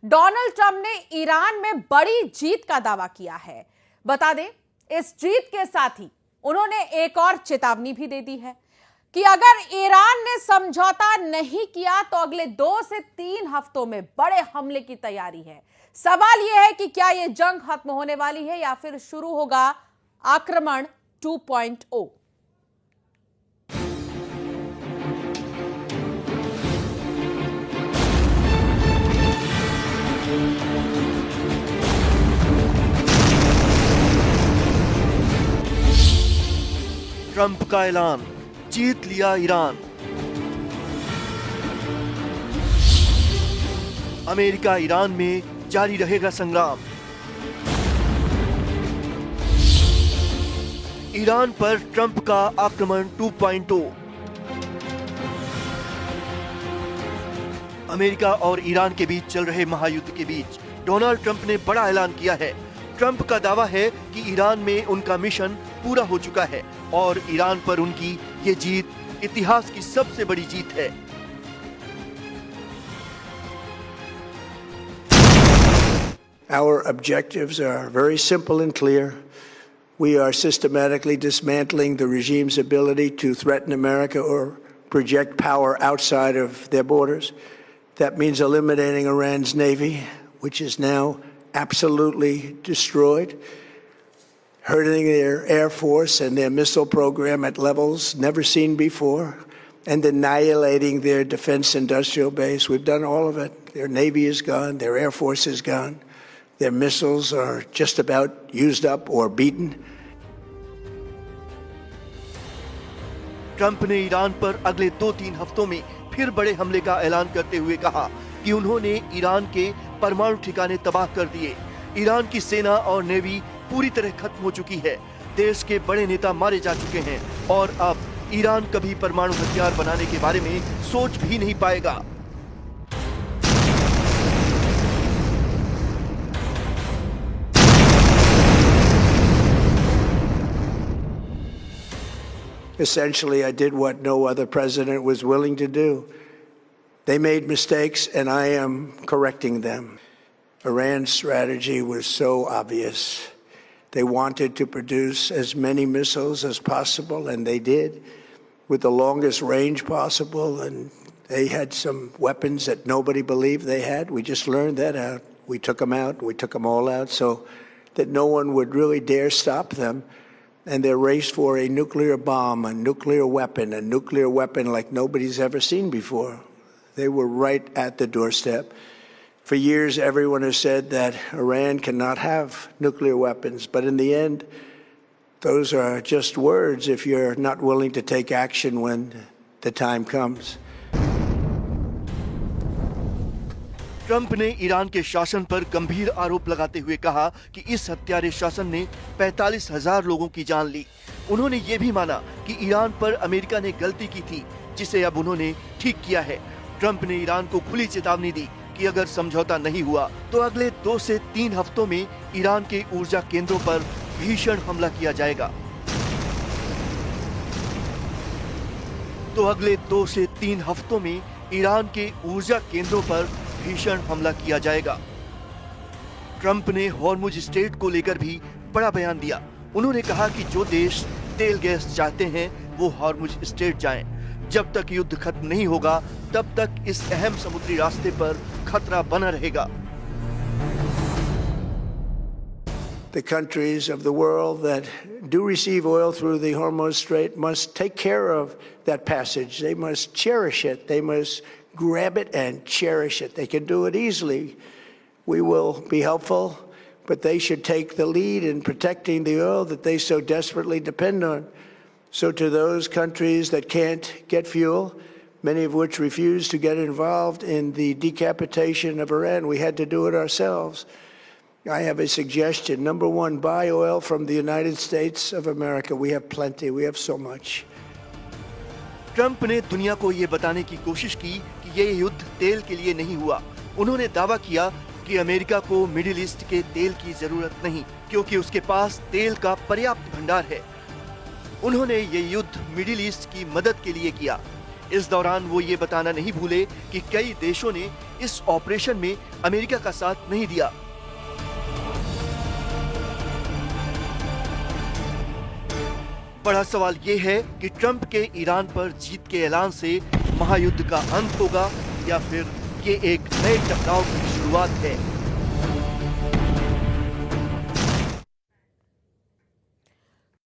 Donald Trump ने Iran में बड़ी जीत का दावा किया है। बता दें, इस जीत के साथ ही उन्होंने एक और चेतावनी भी दे दी है कि अगर ईरान ने समझौता नहीं किया तो अगले 2 से 3 हफ्तों में बड़े हमले की तैयारी है। सवाल यह है कि क्या यह जंग खत्म होने वाली है या फिर शुरू होगा आक्रमण 2.0। ट्रंप का ऐलान, जीत लिया ईरान। अमेरिका ईरान में जारी रहेगा संग्राम। ईरान पर ट्रंप का आक्रमण 2.0। अमेरिका और ईरान के बीच चल रहे महायुद्ध के बीच डोनाल्ड ट्रंप ने बड़ा ऐलान किया है। ट्रंप का दावा है कि ईरान में उनका मिशन पूरा हो चुका है और ईरान पर उनकी ये जीत इतिहास की सबसे बड़ी जीत है। Our objectives are very simple and clear. We are systematically dismantling the regime's ability to threaten America or project power outside of their borders. That means eliminating Iran's navy, which is now absolutely destroyed, hurting their air force and their missile program at levels never seen before, and annihilating their defense industrial base. We've done all of it. Their navy is gone, their air force is gone, their missiles are just about used up or beaten. Trump ने Iran पर अगले 2-3 हफ्तों में फिर बड़े हमले का ऐलान करते हुए कहा कि उन्होंने ईरान के परमाणु ठिकाने तबाह कर दिए। ईरान की सेना और नेवी पूरी तरह खत्म हो चुकी है। देश के बड़े नेता मारे जा चुके हैं और अब ईरान कभी परमाणु हथियार बनाने के बारे में सोच भी नहीं पाएगा। Essentially, I did what no other president was willing to do. They made mistakes, and I am correcting them. Iran's strategy was so obvious. They wanted to produce as many missiles as possible, and they did, with the longest range possible, and they had some weapons that nobody believed they had. We just learned that out. We took them out. We took them all out so that no one would really dare stop them. And their race for a nuclear bomb, a nuclear weapon like nobody's ever seen before. They were right at the doorstep. For years, everyone has said that Iran cannot have nuclear weapons, but in the end, those are just words if you're not willing to take action when the time comes. Trump ने Iran के शासन पर गंभीर आरोप लगाते हुए कहा कि इस हत्यारे शासन ने 45,000 लोगों की जान ली। उन्होंने ये भी माना कि ईरान पर अमेरिका ने गलती की थी, जिसे अब उन्होंने ठीक किया है। ट्रंप ने ईरान को खुली चेतावनी दी कि अगर समझौता नहीं हुआ तो अगले 2 से 3 हफ्तों में ईरान के ऊर्जा केंद्रों पर भीषण हमला किया जाएगा। तो अगले 2 से 3 हफ्तों में ईरान के ऊर्जा केंद्रों पर भीषण हमला किया जाएगा। ट्रंप ने हॉर्मुज स्ट्रेट को लेकर भी बड़ा बयान दिया। उन्होंने कहा कि जो देश तेल गैस चाहते हैं वो हॉर्मुज स्ट्रेट जाएं। जब तक युद्ध खत्म नहीं होगा तब तक इस अहम समुद्री रास्ते पर खतरा बना रहेगा। The countries of the world that do receive oil through the Hormuz Strait must take care of that passage. They must cherish it. They must grab it and cherish it. They can do it easily. We will be helpful, but they should take the lead in protecting the oil that they so desperately depend on. So to those countries that can't get fuel, many of which refuse to get involved in the decapitation of Iran, we had to do it ourselves. I have a suggestion. Number one, buy oil from the United States of America. We have plenty. We have so much. Trump ने दुनिया को ये बताने की कोशिश की कि ये युद्ध तेल के लिए नहीं हुआ। उन्होंने दावा किया कि अमेरिका को मिडिल ईस्ट के तेल की जरूरत नहीं, क्योंकि उसके पास तेल का पर्याप्त भंडार है। उन्होंने ये युद्ध मिडिल ईस्ट की मदद के लिए किया। इस दौरान वो ये बताना नहीं भूले कि कई देशों ने इस ऑपरेशन में अमेरिका का साथ नहीं दिया। बड़ा सवाल ये है कि ट्रंप के ईरान पर जीत के ऐलान से महायुद्ध का अंत होगा या फिर ये एक नए टकराव की शुरुआत है।